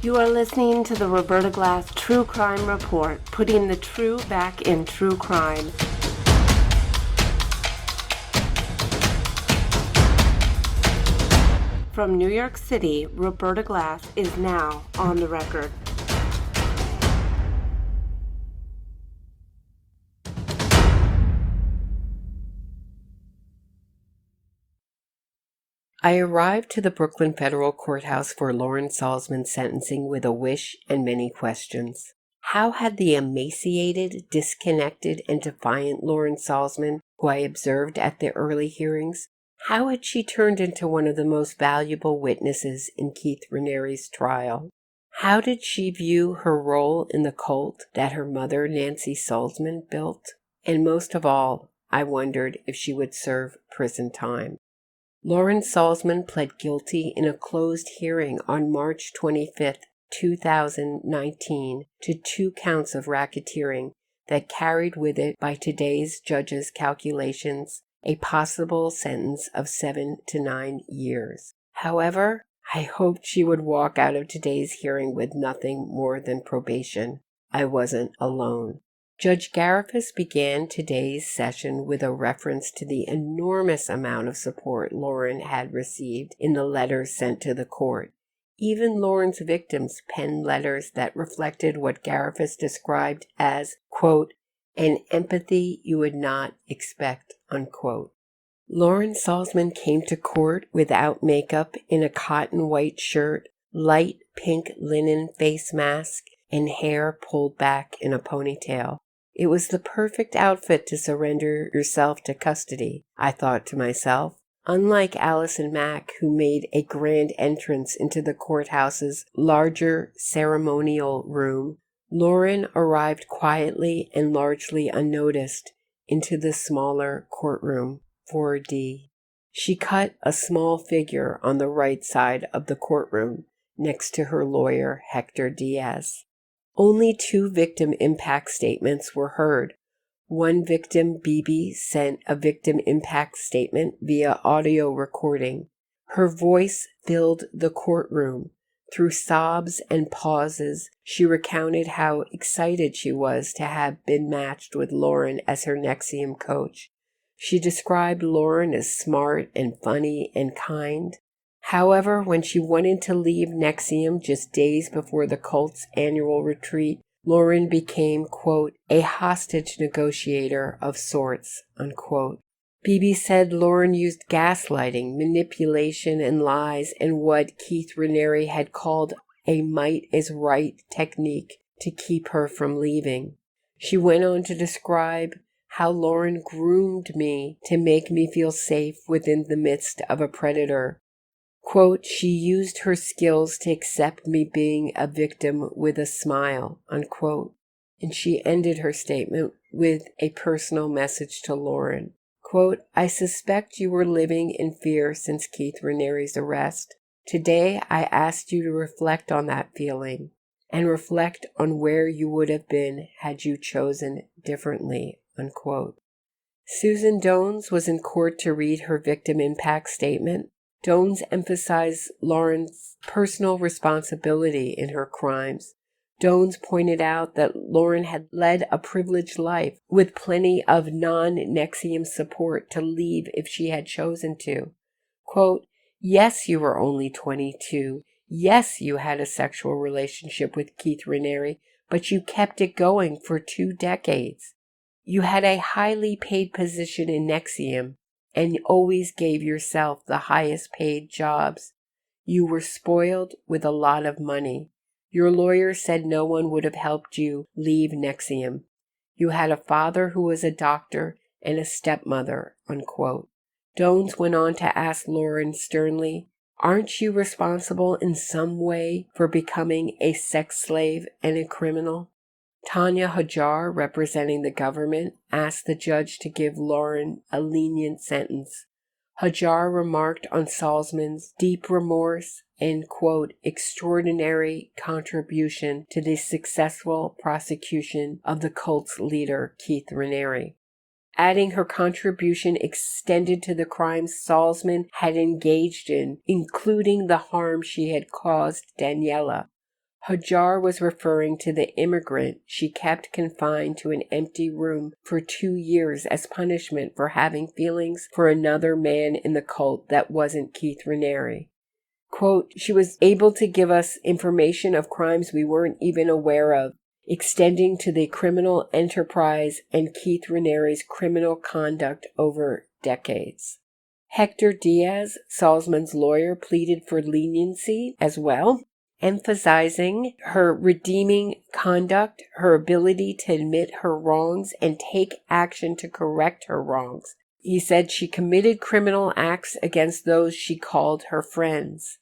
You are listening to the Roberta Glass True Crime Report, putting the true back in true crime. From New York City, Roberta Glass is now on the record. I arrived to the Brooklyn Federal Courthouse for Lauren Salzman's sentencing with a wish and many questions. How had the emaciated, disconnected, and defiant Lauren Salzman, who I observed at the early hearings, how had she turned into one of the most valuable witnesses in Keith Raniere's trial? How did she view her role in the cult that her mother, Nancy Salzman, built? And most of all, I wondered if she would serve prison time. Lauren Salzman pled guilty in a closed hearing on March 25, 2019, to 2 counts of racketeering that carried with it, by today's judges' calculations, a possible sentence of 7 to 9 years. However, I hoped she would walk out of today's hearing with nothing more than probation. I wasn't alone. Judge Garifas began today's session with a reference to the enormous amount of support Lauren had received in the letters sent to the court. Even Lauren's victims penned letters that reflected what Garifas described as, quote, an empathy you would not expect, unquote. Lauren Salzman came to court without makeup, in a cotton white shirt, light pink linen face mask, and hair pulled back in a ponytail. It was the perfect outfit to surrender yourself to custody, I thought to myself. Unlike Allison Mack, who made a grand entrance into the courthouse's larger ceremonial room, Lauren arrived quietly and largely unnoticed into the smaller courtroom, 4D. She cut a small figure on the right side of the courtroom, next to her lawyer, Hector Diaz. Only 2 victim impact statements were heard. One victim, Bibi, sent a victim impact statement via audio recording. Her voice filled the courtroom. Through sobs and pauses, she recounted how excited she was to have been matched with Lauren as her NXIVM coach. She described Lauren as smart and funny and kind. However, when she wanted to leave NXIVM just days before the cult's annual retreat, Lauren became, quote, a hostage negotiator of sorts, unquote. Bibi said Lauren used gaslighting, manipulation, and lies, and what Keith Raniere had called a might is right technique to keep her from leaving. She went on to describe how Lauren groomed me to make me feel safe within the midst of a predator. Quote, she used her skills to accept me being a victim with a smile, unquote. And she ended her statement with a personal message to Lauren. Quote, I suspect you were living in fear since Keith Raniere's arrest. Today, I asked you to reflect on that feeling and reflect on where you would have been had you chosen differently, unquote. Susan Dones was in court to read her victim impact statement. Dones emphasized Lauren's personal responsibility in her crimes. Dones pointed out that Lauren had led a privileged life with plenty of non-NXIVM support to leave if she had chosen to. Quote, yes, you were only 22. Yes, you had a sexual relationship with Keith Raniere, but you kept it going for 2 decades. You had a highly paid position in NXIVM and always gave yourself the highest paid jobs. You were spoiled with a lot of money. Your lawyer said no one would have helped you leave NXIVM. You had a father who was a doctor and a stepmother, unquote. Dones went on to ask Lauren sternly, aren't you responsible in some way for becoming a sex slave and a criminal? Tanya Hajar, representing the government, asked the judge to give Lauren a lenient sentence. Hajar remarked on Salzman's deep remorse and, quote, extraordinary contribution to the successful prosecution of the cult's leader, Keith Raniere, adding her contribution extended to the crimes Salzman had engaged in, including the harm she had caused Daniela. Hajar was referring to the immigrant she kept confined to an empty room for 2 years as punishment for having feelings for another man in the cult that wasn't Keith Raniere. Quote, she was able to give us information of crimes we weren't even aware of, extending to the criminal enterprise and Keith Raniere's criminal conduct over decades. Hector Diaz, Salzman's lawyer, pleaded for leniency as well, emphasizing her redeeming conduct, her ability to admit her wrongs and take action to correct her wrongs. He said she committed criminal acts against those she called her friends.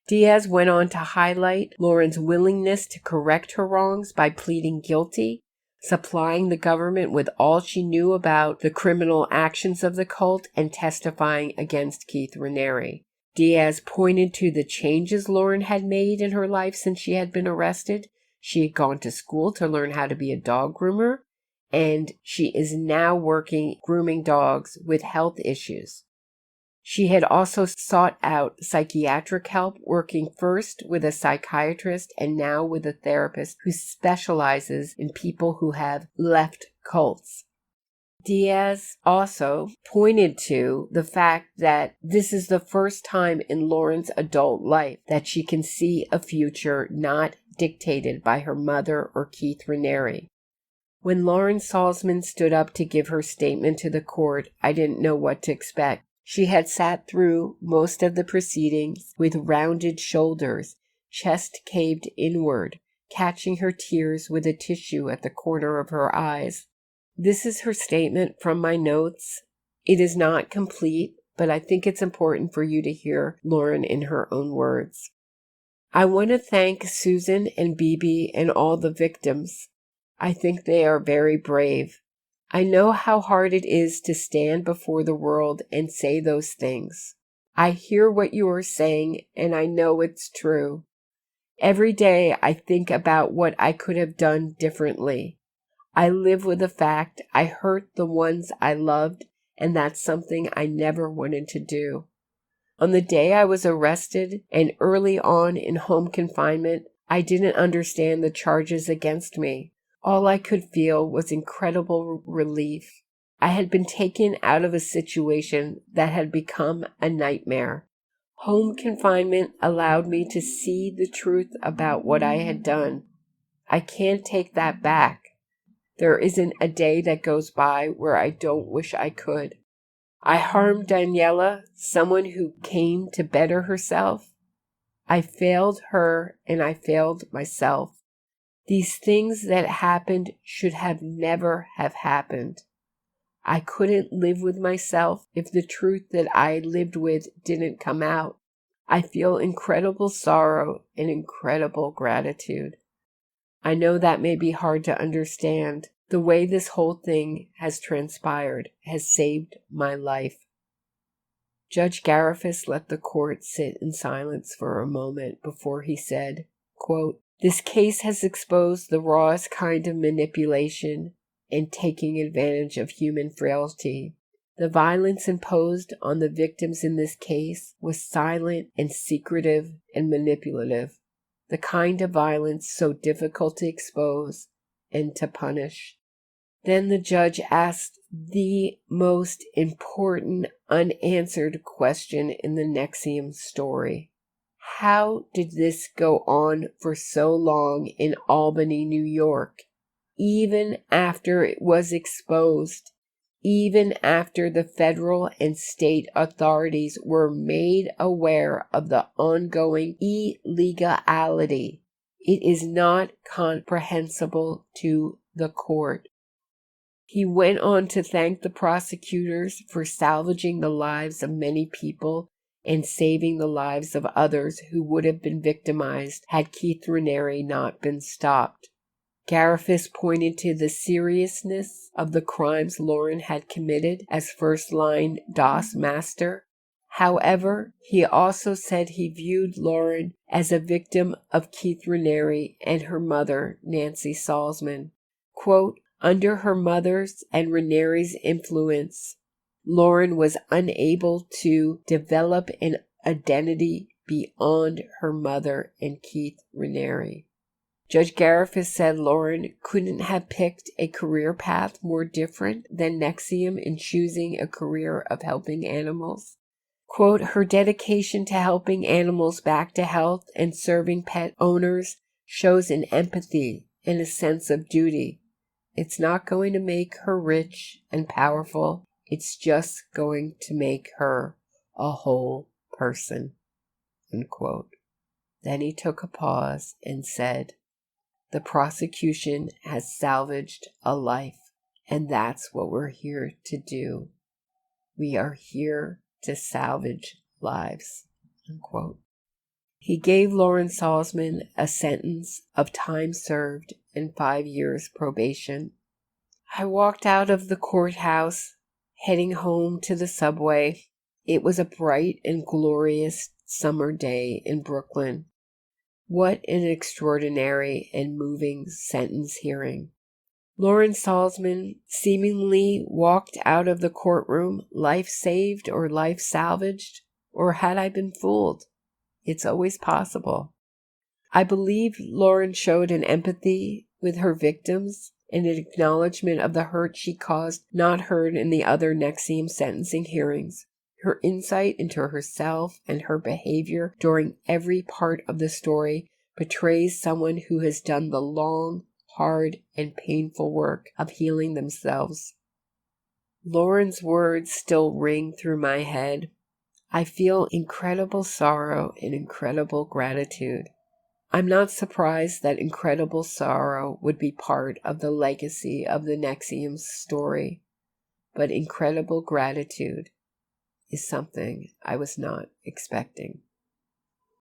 Diaz went on to highlight Lauren's willingness to correct her wrongs by pleading guilty, supplying the government with all she knew about the criminal actions of the cult, and testifying against Keith Raniere. Diaz pointed to the changes Lauren had made in her life since she had been arrested. She had gone to school to learn how to be a dog groomer, and she is now working grooming dogs with health issues. She had also sought out psychiatric help, working first with a psychiatrist and now with a therapist who specializes in people who have left cults. Diaz also pointed to the fact that this is the first time in Lauren's adult life that she can see a future not dictated by her mother or Keith Raniere. When Lauren Salzman stood up to give her statement to the court, I didn't know what to expect. She had sat through most of the proceedings with rounded shoulders, chest caved inward, catching her tears with a tissue at the corner of her eyes. This is her statement from my notes. It is not complete, but I think it's important for you to hear Lauren in her own words. I want to thank Susan and Bibi and all the victims. I think they are very brave. I know how hard it is to stand before the world and say those things. I hear what you are saying, and I know it's true. Every day I think about what I could have done differently. I live with the fact I hurt the ones I loved, and that's something I never wanted to do. On the day I was arrested and early on in home confinement, I didn't understand the charges against me. All I could feel was incredible relief. I had been taken out of a situation that had become a nightmare. Home confinement allowed me to see the truth about what I had done. I can't take that back. There isn't a day that goes by where I don't wish I could. I harmed Daniela, someone who came to better herself. I failed her and I failed myself. These things that happened should have never have happened. I couldn't live with myself if the truth that I lived with didn't come out. I feel incredible sorrow and incredible gratitude. I know that may be hard to understand. The way this whole thing has transpired has saved my life. Judge Garifas let the court sit in silence for a moment before he said, quote, "This case has exposed the rawest kind of manipulation and taking advantage of human frailty. The violence imposed on the victims in this case was silent and secretive and manipulative, the kind of violence so difficult to expose and to punish." Then the judge asked the most important unanswered question in the NXIVM story. How did this go on for so long in Albany, New York, even after it was exposed, even after the federal and state authorities were made aware of the ongoing illegality? It is not comprehensible to the court. He went on to thank the prosecutors for salvaging the lives of many people and saving the lives of others who would have been victimized had Keith Raniere not been stopped. Garifas pointed to the seriousness of the crimes Lauren had committed as first-line DOS master. However, he also said he viewed Lauren as a victim of Keith Raniere and her mother, Nancy Salzman. Quote, "Under her mother's and Raniere's influence, Lauren was unable to develop an identity beyond her mother and Keith Raniere." Judge Garifas said Lauren couldn't have picked a career path more different than NXIVM in choosing a career of helping animals. Quote, her dedication to helping animals back to health and serving pet owners shows an empathy and a sense of duty. It's not going to make her rich and powerful. It's just going to make her a whole person. Unquote. Then he took a pause and said, the prosecution has salvaged a life, and that's what we're here to do. We are here to salvage lives. Unquote. He gave Lauren Salzman a sentence of time served and 5 years probation. I walked out of the courthouse, heading home to the subway. It was a bright and glorious summer day in Brooklyn. What an extraordinary and moving sentence hearing. Lauren Salzman seemingly walked out of the courtroom, life saved or life salvaged, or had I been fooled? It's always possible. I believe Lauren showed an empathy with her victims and an acknowledgement of the hurt she caused not heard in the other NXIVM sentencing hearings. Her insight into herself and her behavior during every part of the story portrays someone who has done the long, hard, and painful work of healing themselves. Lauren's words still ring through my head. I feel incredible sorrow and incredible gratitude. I'm not surprised that incredible sorrow would be part of the legacy of the NXIVM story, but incredible gratitude is something I was not expecting.